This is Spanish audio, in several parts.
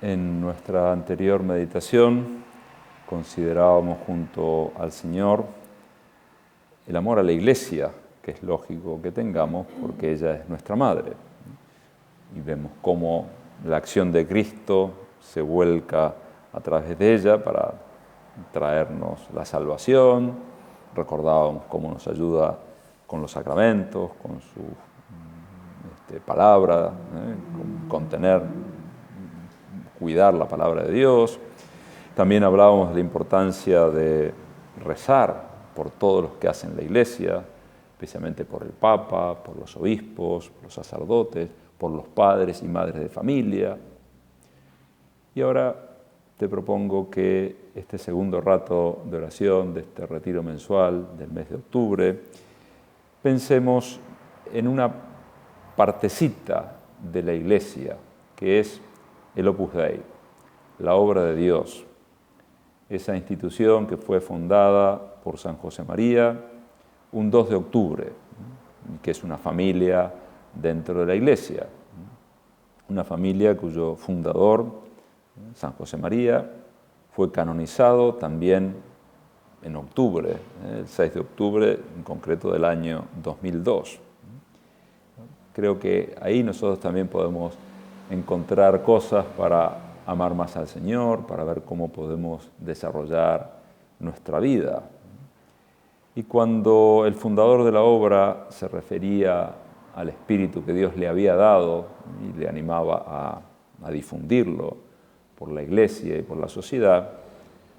En nuestra anterior meditación considerábamos junto al Señor el amor a la Iglesia, que es lógico que tengamos porque ella es nuestra madre. Y vemos cómo la acción de Cristo se vuelca a través de ella para traernos la salvación. Recordábamos cómo nos ayuda con los sacramentos, con su palabra, contener, cuidar la palabra de Dios. También hablábamos de la importancia de rezar por todos los que hacen la Iglesia, especialmente por el Papa, por los obispos, por los sacerdotes, por los padres y madres de familia. Y ahora te propongo que este segundo rato de oración, de este retiro mensual del mes de octubre, pensemos en una partecita de la Iglesia, que es el Opus Dei, la obra de Dios, esa institución que fue fundada por San José María un 2 de octubre, que es una familia dentro de la Iglesia, una familia cuyo fundador, San José María, fue canonizado también en octubre, el 6 de octubre, en concreto del año 2002. Creo que ahí nosotros también podemos encontrar cosas para amar más al Señor, para ver cómo podemos desarrollar nuestra vida. Y cuando el fundador de la obra se refería al espíritu que Dios le había dado y le animaba a difundirlo por la Iglesia y por la sociedad,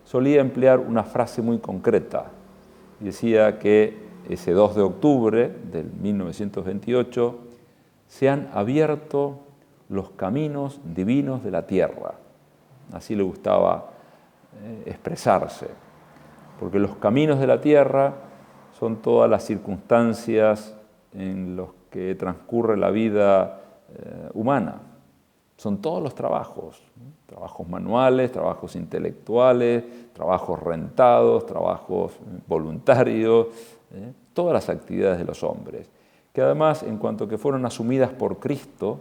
solía emplear una frase muy concreta. Y decía que ese 2 de octubre del 1928 se han abierto los caminos divinos de la tierra. Así le gustaba expresarse, porque los caminos de la tierra son todas las circunstancias en las que transcurre la vida humana. Son todos los trabajos, trabajos manuales, trabajos intelectuales, trabajos rentados, trabajos voluntarios, todas las actividades de los hombres, que además, en cuanto que fueron asumidas por Cristo,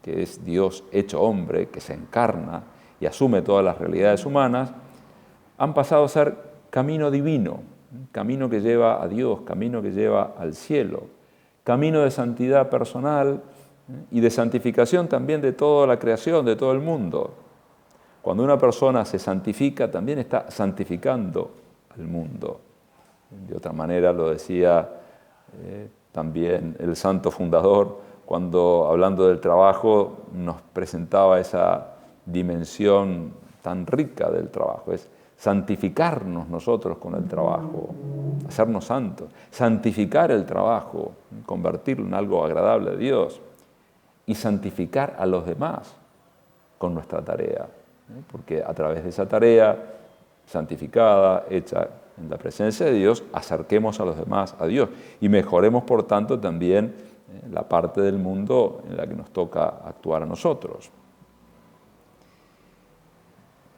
que es Dios hecho hombre, que se encarna y asume todas las realidades humanas, han pasado a ser camino divino, camino que lleva a Dios, camino que lleva al cielo, camino de santidad personal y de santificación también de toda la creación, de todo el mundo. Cuando una persona se santifica, también está santificando al mundo. De otra manera lo decía también el santo fundador, cuando hablando del trabajo nos presentaba esa dimensión tan rica del trabajo, es santificarnos nosotros con el trabajo, hacernos santos, santificar el trabajo, convertirlo en algo agradable a Dios y santificar a los demás con nuestra tarea, porque a través de esa tarea santificada, hecha en la presencia de Dios, acerquemos a los demás a Dios y mejoremos, por tanto, también la parte del mundo en la que nos toca actuar a nosotros.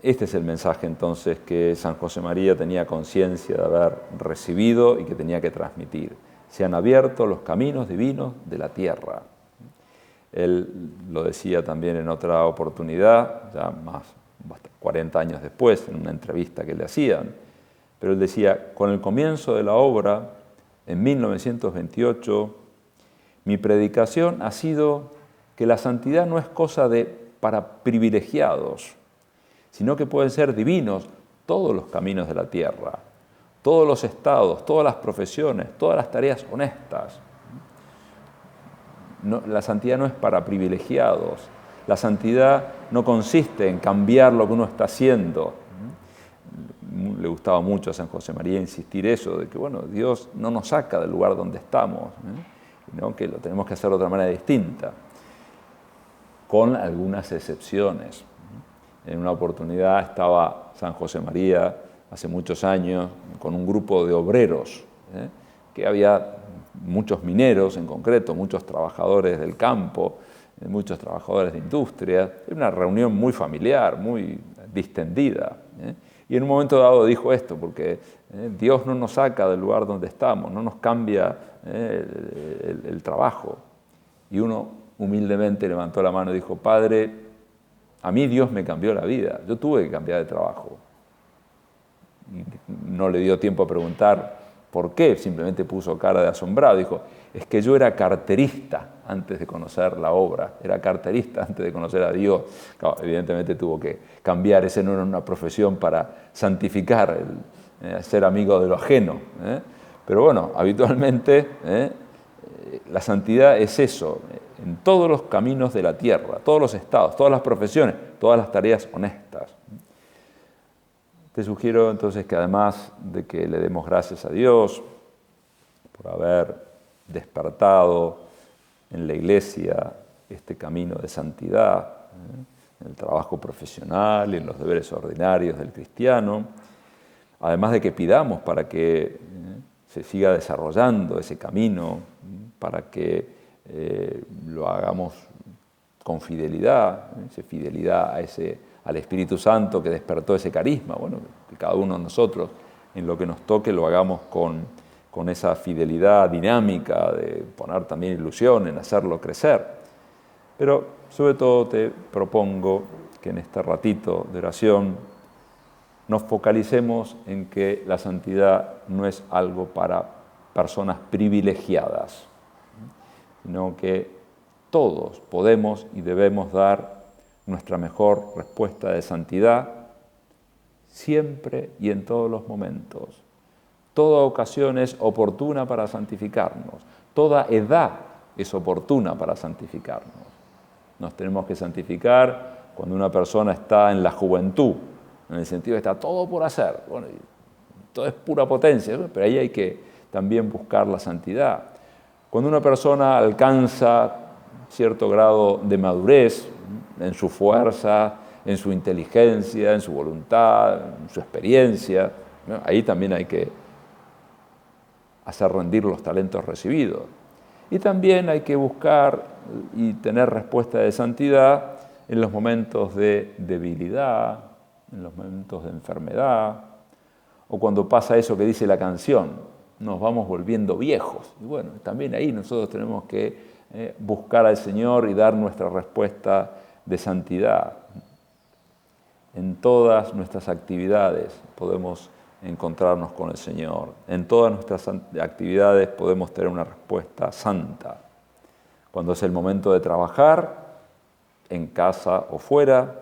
Este es el mensaje entonces que San José María tenía conciencia de haber recibido y que tenía que transmitir. Se han abierto los caminos divinos de la tierra. Él lo decía también en otra oportunidad, ya más 40 años después, en una entrevista que le hacían, pero él decía, con el comienzo de la obra, en 1928, mi predicación ha sido que la santidad no es cosa para privilegiados, sino que pueden ser divinos todos los caminos de la tierra, todos los estados, todas las profesiones, todas las tareas honestas. No, la santidad no es para privilegiados, la santidad no consiste en cambiar lo que uno está haciendo. Le gustaba mucho a San José María insistir eso, de que bueno, Dios no nos saca del lugar donde estamos, sino que lo tenemos que hacer de otra manera distinta, con algunas excepciones. En una oportunidad estaba San José María, hace muchos años, con un grupo de obreros, que había muchos mineros en concreto, muchos trabajadores del campo, muchos trabajadores de industria. Era una reunión muy familiar, muy distendida. Y en un momento dado dijo esto, porque Dios no nos saca del lugar donde estamos, no nos cambia el trabajo. Y uno humildemente levantó la mano y dijo, Padre, A mí Dios me cambió la vida. Yo tuve que cambiar de trabajo. Y no le dio tiempo a preguntar por qué, simplemente puso cara de asombrado. Dijo, es que yo era carterista antes de conocer la obra, era carterista antes de conocer a Dios. Claro, evidentemente tuvo que cambiar, ese no era una profesión para santificar, ser amigo de lo ajeno. Pero bueno, habitualmente la santidad es eso, en todos los caminos de la tierra, todos los estados, todas las profesiones, todas las tareas honestas. Te sugiero entonces que además de que le demos gracias a Dios por haber despertado en la iglesia este camino de santidad, en el trabajo profesional y en los deberes ordinarios del cristiano, además de que pidamos para que se siga desarrollando ese camino, para que lo hagamos con fidelidad, fidelidad al Espíritu Santo que despertó ese carisma, bueno, que cada uno de nosotros en lo que nos toque lo hagamos con esa fidelidad dinámica de poner también ilusión en hacerlo crecer. Pero sobre todo te propongo que en este ratito de oración nos focalicemos en que la santidad no es algo para personas privilegiadas, sino que todos podemos y debemos dar nuestra mejor respuesta de santidad siempre y en todos los momentos. Toda ocasión es oportuna para santificarnos. Toda edad es oportuna para santificarnos. Nos tenemos que santificar cuando una persona está en la juventud, en el sentido de que está todo por hacer. Bueno, todo es pura potencia, ¿no? Pero ahí hay que también buscar la santidad. Cuando una persona alcanza cierto grado de madurez en su fuerza, en su inteligencia, en su voluntad, en su experiencia, ¿no? Ahí también hay que hacer rendir los talentos recibidos. Y también hay que buscar y tener respuesta de santidad en los momentos de debilidad, en los momentos de enfermedad, o cuando pasa eso que dice la canción, nos vamos volviendo viejos. Y bueno, también ahí nosotros tenemos que buscar al Señor y dar nuestra respuesta de santidad. En todas nuestras actividades podemos encontrarnos con el Señor. En todas nuestras actividades podemos tener una respuesta santa. Cuando es el momento de trabajar, en casa o fuera,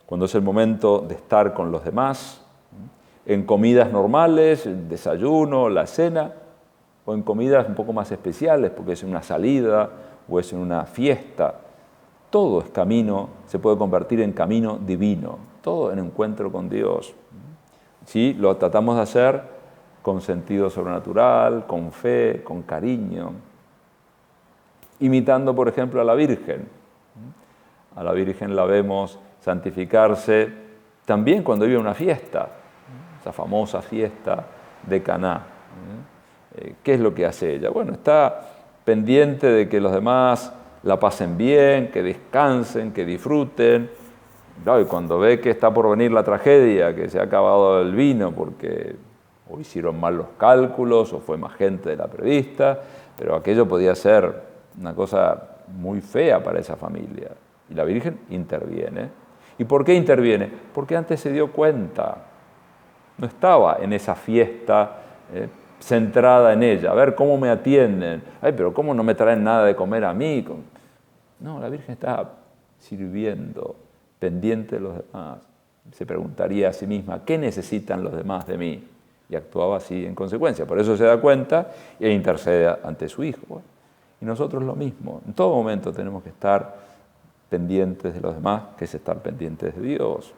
cuando es el momento de estar con los demás, en comidas normales, el desayuno, la cena, o en comidas un poco más especiales, porque es en una salida o es en una fiesta. Todo es camino, se puede convertir en camino divino, todo en encuentro con Dios. ¿Sí? Lo tratamos de hacer con sentido sobrenatural, con fe, con cariño, imitando, por ejemplo, a la Virgen. A la Virgen la vemos santificarse también cuando vive una fiesta, esa famosa fiesta de Caná. ¿Qué es lo que hace ella? Bueno, está pendiente de que los demás la pasen bien, que descansen, que disfruten. Y cuando ve que está por venir la tragedia, que se ha acabado el vino porque o hicieron mal los cálculos o fue más gente de la prevista, pero aquello podía ser una cosa muy fea para esa familia. Y la Virgen interviene. ¿Y por qué interviene? Porque antes se dio cuenta. No estaba en esa fiesta centrada en ella. A ver cómo me atienden. Ay, pero ¿cómo no me traen nada de comer a mí? No, la Virgen estaba sirviendo, pendiente de los demás. Se preguntaría a sí misma, ¿qué necesitan los demás de mí? Y actuaba así en consecuencia. Por eso se da cuenta e intercede ante su Hijo. Y nosotros lo mismo. En todo momento tenemos que estar pendientes de los demás, que es estar pendientes de Dios.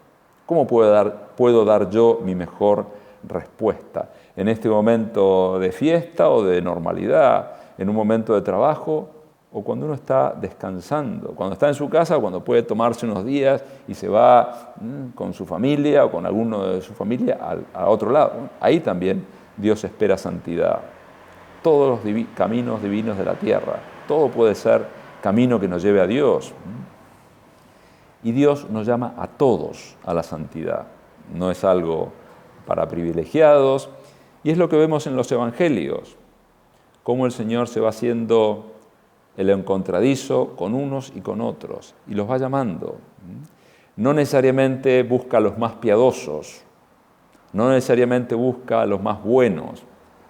¿Cómo puedo dar yo mi mejor respuesta? ¿En este momento de fiesta o de normalidad? ¿En un momento de trabajo? ¿O cuando uno está descansando? Cuando está en su casa o cuando puede tomarse unos días y se va con su familia o con alguno de su familia a otro lado. Ahí también Dios espera santidad. Todos los caminos divinos de la tierra. Todo puede ser camino que nos lleve a Dios. Y Dios nos llama a todos a la santidad. No es algo para privilegiados. Y es lo que vemos en los evangelios. Cómo el Señor se va haciendo el encontradizo con unos y con otros. Y los va llamando. no necesariamente busca a los más piadosos, no necesariamente busca a los más buenos,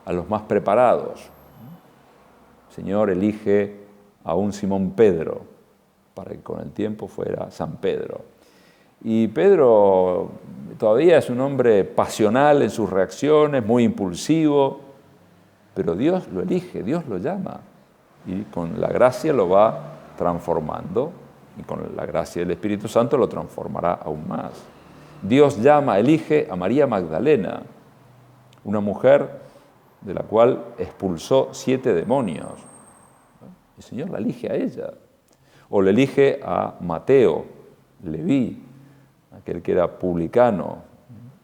a los más preparados. El Señor elige a un Simón Pedro para que con el tiempo fuera San Pedro. Y Pedro todavía es un hombre pasional en sus reacciones, muy impulsivo, pero Dios lo elige, Dios lo llama y con la gracia lo va transformando y con la gracia del Espíritu Santo lo transformará aún más. Dios llama, elige a María Magdalena, una mujer de la cual expulsó 7 demonios. El Señor la elige a ella. O le elige a Mateo, Leví, aquel que era publicano,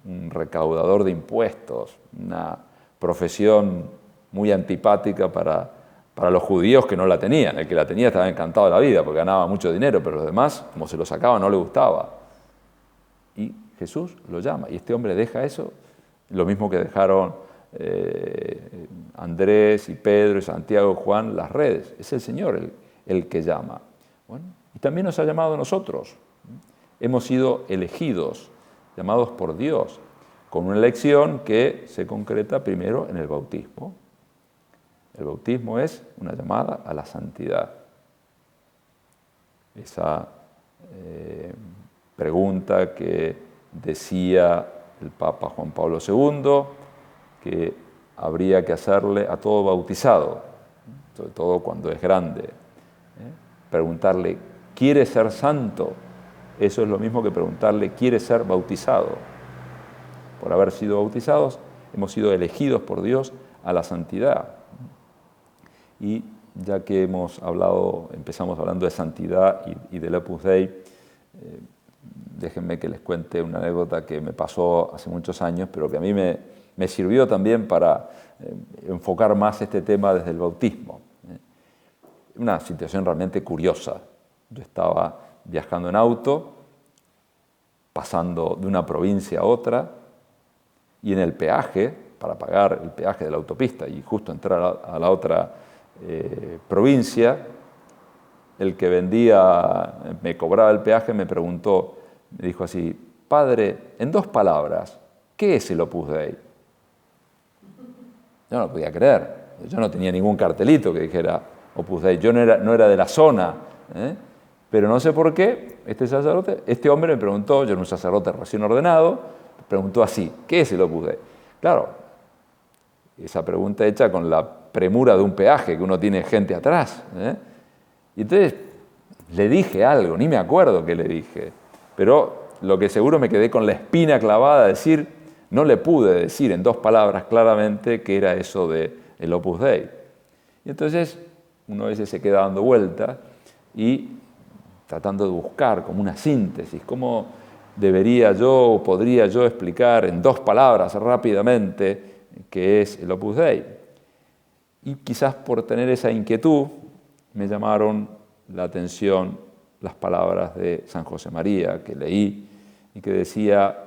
un recaudador de impuestos, una profesión muy antipática para los judíos que no la tenían. El que la tenía estaba encantado de la vida porque ganaba mucho dinero, pero los demás, como se lo sacaba, no le gustaba. Y Jesús lo llama. Y este hombre deja eso, lo mismo que dejaron Andrés y Pedro y Santiago y Juan las redes. Es el Señor el que llama. Bueno, y también nos ha llamado a nosotros. Hemos sido elegidos, llamados por Dios, con una elección que se concreta primero en el bautismo. El bautismo es una llamada a la santidad. Esa pregunta que decía el Papa Juan Pablo II, que habría que hacerle a todo bautizado, sobre todo cuando es grande. Preguntarle, ¿quiere ser santo? Eso es lo mismo que preguntarle, ¿quiere ser bautizado? Por haber sido bautizados, hemos sido elegidos por Dios a la santidad. Y ya que empezamos hablando de santidad y del Opus Dei, déjenme que les cuente una anécdota que me pasó hace muchos años, pero que a mí me sirvió también para enfocar más este tema desde el bautismo. Una situación realmente curiosa. Yo estaba viajando en auto, pasando de una provincia a otra, y en el peaje, para pagar el peaje de la autopista y justo entrar a la otra provincia, el que me cobraba el peaje, me dijo así, padre, en 2 palabras, ¿qué es el Opus Dei? Yo no podía creer, yo no tenía ningún cartelito que dijera Opus Dei, yo no era de la zona, pero no sé por qué este hombre me preguntó, yo era un sacerdote recién ordenado, me preguntó así, ¿qué es el Opus Dei? Claro, esa pregunta hecha con la premura de un peaje, que uno tiene gente atrás. Y entonces le dije algo, ni me acuerdo qué le dije, pero lo que seguro me quedé con la espina clavada de decir, no le pude decir en 2 palabras claramente qué era eso del Opus Dei. Y entonces uno a veces se queda dando vueltas y tratando de buscar como una síntesis, cómo debería yo o podría yo explicar en 2 palabras rápidamente qué es el Opus Dei. Y quizás por tener esa inquietud me llamaron la atención las palabras de San José María que leí y que decía,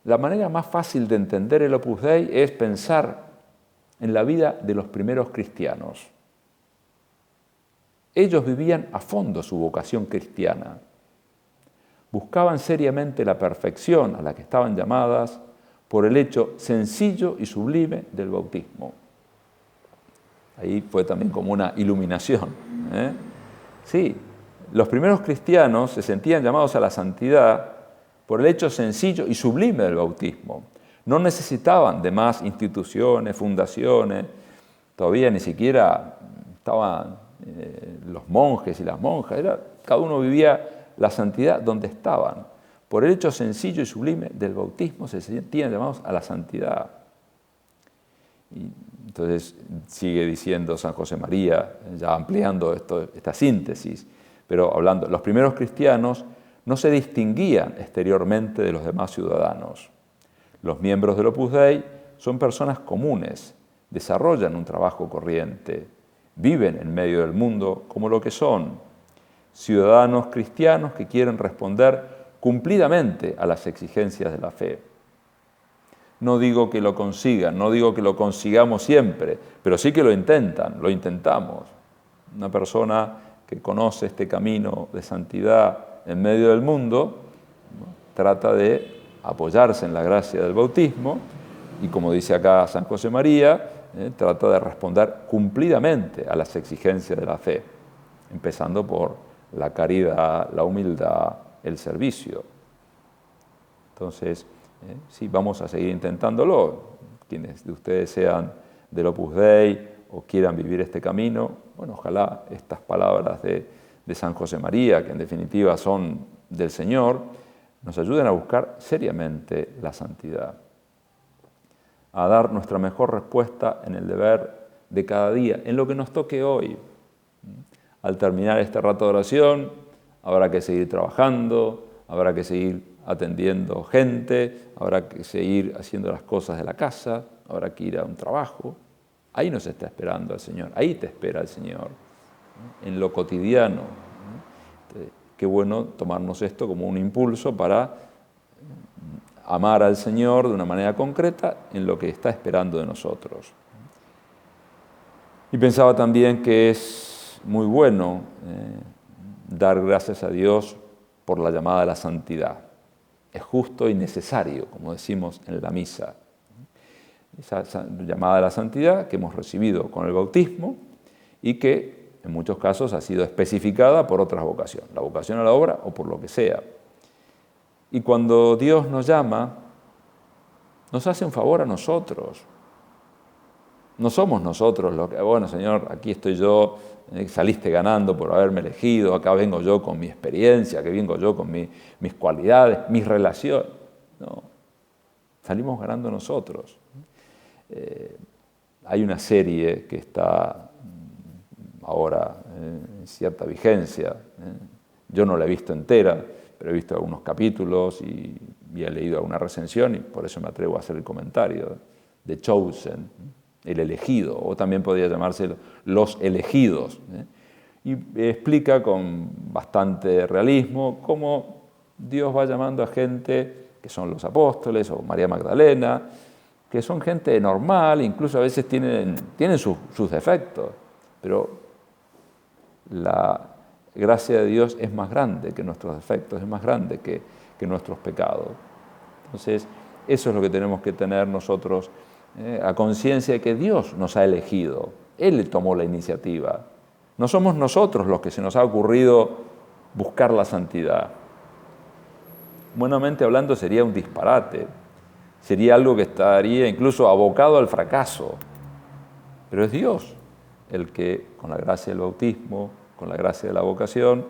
la manera más fácil de entender el Opus Dei es pensar en la vida de los primeros cristianos. Ellos vivían a fondo su vocación cristiana. Buscaban seriamente la perfección a la que estaban llamadas por el hecho sencillo y sublime del bautismo. Ahí fue también como una iluminación. Sí, los primeros cristianos se sentían llamados a la santidad por el hecho sencillo y sublime del bautismo. No necesitaban de más instituciones, fundaciones, todavía ni siquiera estaban los monjes y las monjas, cada uno vivía la santidad donde estaban. Por el hecho sencillo y sublime del bautismo se sentían llamados a la santidad. Y entonces sigue diciendo San José María, ya ampliando esta síntesis, pero hablando, los primeros cristianos no se distinguían exteriormente de los demás ciudadanos. Los miembros del Opus Dei son personas comunes, desarrollan un trabajo corriente, viven en medio del mundo como lo que son, ciudadanos cristianos que quieren responder cumplidamente a las exigencias de la fe. No digo que lo consigan, no digo que lo consigamos siempre, pero sí que lo intentan, lo intentamos. Una persona que conoce este camino de santidad en medio del mundo trata de apoyarse en la gracia del bautismo y, como dice acá San José María, trata de responder cumplidamente a las exigencias de la fe, empezando por la caridad, la humildad, el servicio. Entonces, sí, vamos a seguir intentándolo. Quienes de ustedes sean del Opus Dei o quieran vivir este camino, bueno, ojalá estas palabras de San José María, que en definitiva son del Señor, nos ayuden a buscar seriamente la santidad, a dar nuestra mejor respuesta en el deber de cada día, en lo que nos toque hoy. Al terminar este rato de oración, habrá que seguir trabajando, habrá que seguir atendiendo gente, habrá que seguir haciendo las cosas de la casa, habrá que ir a un trabajo. Ahí nos está esperando el Señor, ahí te espera el Señor, en lo cotidiano. Qué bueno tomarnos esto como un impulso para amar al Señor de una manera concreta en lo que está esperando de nosotros. Y pensaba también que es muy bueno dar gracias a Dios por la llamada a la santidad. Es justo y necesario, como decimos en la misa. Esa llamada a la santidad que hemos recibido con el bautismo y que en muchos casos ha sido especificada por otras vocaciones, la vocación a la obra o por lo que sea. Y cuando Dios nos llama, nos hace un favor a nosotros. No somos nosotros los que, bueno, Señor, aquí estoy yo, saliste ganando por haberme elegido, acá vengo yo con mi experiencia, que vengo yo con mis cualidades, mis relaciones. No, salimos ganando nosotros. Hay una serie que está ahora en cierta vigencia. Yo no la he visto entera, pero he visto algunos capítulos y he leído alguna recensión y por eso me atrevo a hacer el comentario. The Chosen, el elegido, o también podría llamarse Los elegidos. Y explica con bastante realismo cómo Dios va llamando a gente que son los apóstoles o María Magdalena, que son gente normal, incluso a veces tienen sus defectos, pero la gracia de Dios es más grande que nuestros defectos, es más grande que nuestros pecados. Entonces, eso es lo que tenemos que tener nosotros a conciencia de que Dios nos ha elegido. Él tomó la iniciativa. No somos nosotros los que se nos ha ocurrido buscar la santidad. Buenamente hablando, sería un disparate. Sería algo que estaría incluso abocado al fracaso. Pero es Dios el que, con la gracia del bautismo, con la gracia de la vocación,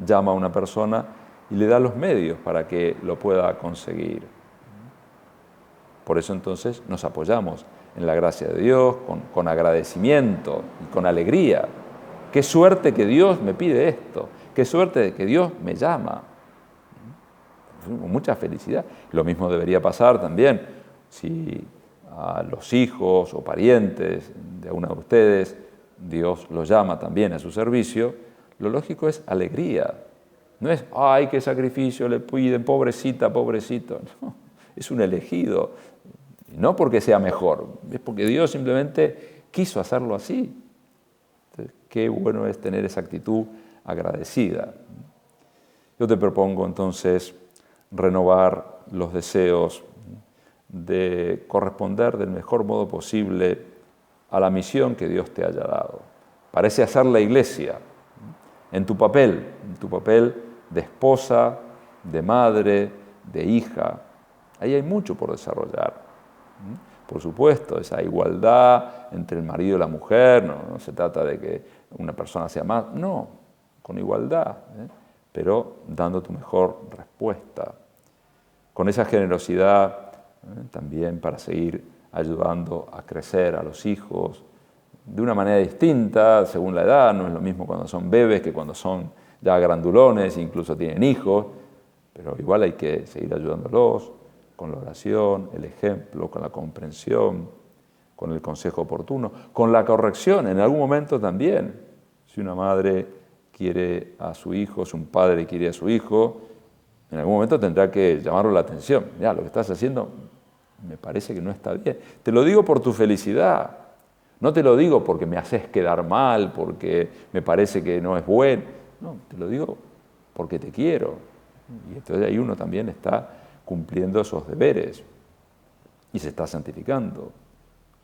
llama a una persona y le da los medios para que lo pueda conseguir. Por eso entonces nos apoyamos en la gracia de Dios, con agradecimiento y con alegría. Qué suerte que Dios me pide esto, qué suerte de que Dios me llama. Con mucha felicidad. Lo mismo debería pasar también si a los hijos o parientes de uno de ustedes Dios los llama también a su servicio. Lo lógico es alegría. No es, ¡ay, qué sacrificio le piden! Pobrecita, pobrecito. No, es un elegido. Y no porque sea mejor, es porque Dios simplemente quiso hacerlo así. Entonces, qué bueno es tener esa actitud agradecida. Yo te propongo entonces renovar los deseos de corresponder del mejor modo posible a la misión que Dios te haya dado. Parece hacer la iglesia en tu papel de esposa, de madre, de hija. Ahí hay mucho por desarrollar. Por supuesto, esa igualdad entre el marido y la mujer, no se trata de que una persona sea más, no, con igualdad, pero dando tu mejor respuesta. Con esa generosidad también para seguir ayudando a crecer a los hijos de una manera distinta según la edad. No es lo mismo cuando son bebés que cuando son ya grandulones, incluso tienen hijos, pero igual hay que seguir ayudándolos con la oración, el ejemplo, con la comprensión, con el consejo oportuno, con la corrección en algún momento también. Si una madre quiere a su hijo, si un padre quiere a su hijo, en algún momento tendrá que llamarle la atención. Ya, lo que estás haciendo me parece que no está bien. Te lo digo por tu felicidad. No te lo digo porque me haces quedar mal, porque me parece que no es bueno. No, te lo digo porque te quiero. Y entonces ahí uno también está cumpliendo esos deberes y se está santificando.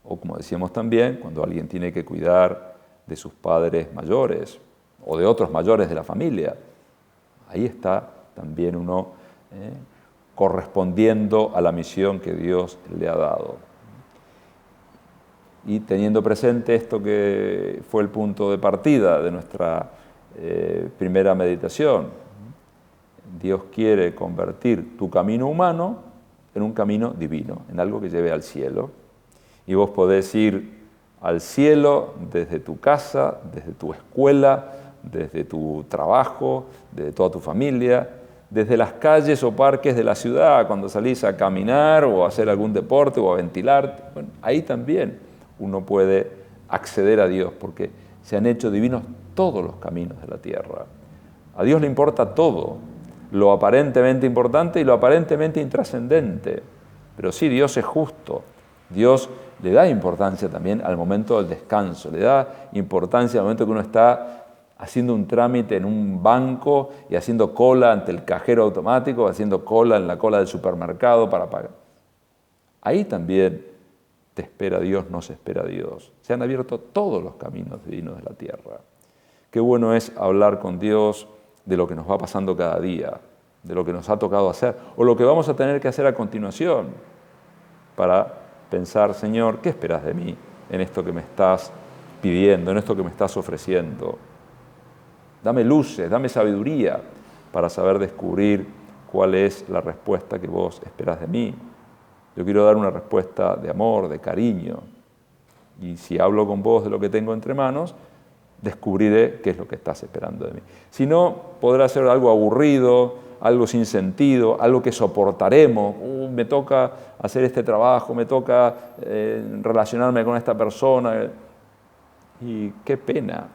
O como decíamos también, cuando alguien tiene que cuidar de sus padres mayores o de otros mayores de la familia, ahí está también uno correspondiendo a la misión que Dios le ha dado. Y teniendo presente esto que fue el punto de partida de nuestra primera meditación, Dios quiere convertir tu camino humano en un camino divino, en algo que lleve al cielo. Y vos podés ir al cielo desde tu casa, desde tu escuela, desde tu trabajo, desde toda tu familia, desde las calles o parques de la ciudad, cuando salís a caminar o a hacer algún deporte o a ventilarte. Bueno, ahí también uno puede acceder a Dios, porque se han hecho divinos todos los caminos de la tierra. A Dios le importa todo, lo aparentemente importante y lo aparentemente intrascendente. Pero sí, Dios es justo. Dios le da importancia también al momento del descanso, le da importancia al momento que uno está haciendo un trámite en un banco y haciendo cola ante el cajero automático, haciendo cola en la cola del supermercado para pagar. Ahí también te espera Dios, nos espera Dios. Se han abierto todos los caminos divinos de la tierra. Qué bueno es hablar con Dios de lo que nos va pasando cada día, de lo que nos ha tocado hacer, o lo que vamos a tener que hacer a continuación, para pensar, Señor, ¿qué esperas de mí en esto que me estás pidiendo, en esto que me estás ofreciendo? Dame luces, dame sabiduría para saber descubrir cuál es la respuesta que vos esperás de mí. Yo quiero dar una respuesta de amor, de cariño. Y si hablo con vos de lo que tengo entre manos, descubriré qué es lo que estás esperando de mí. Si no, podrá ser algo aburrido, algo sin sentido, algo que soportaremos. Me toca hacer este trabajo, me toca relacionarme con esta persona. Y qué pena,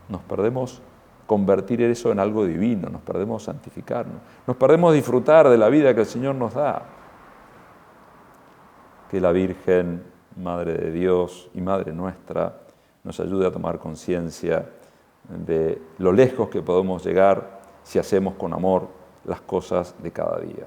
nos perdemos convertir eso en algo divino, nos perdemos santificarnos, nos perdemos disfrutar de la vida que el Señor nos da. Que la Virgen, Madre de Dios y Madre nuestra, nos ayude a tomar conciencia de lo lejos que podemos llegar si hacemos con amor las cosas de cada día.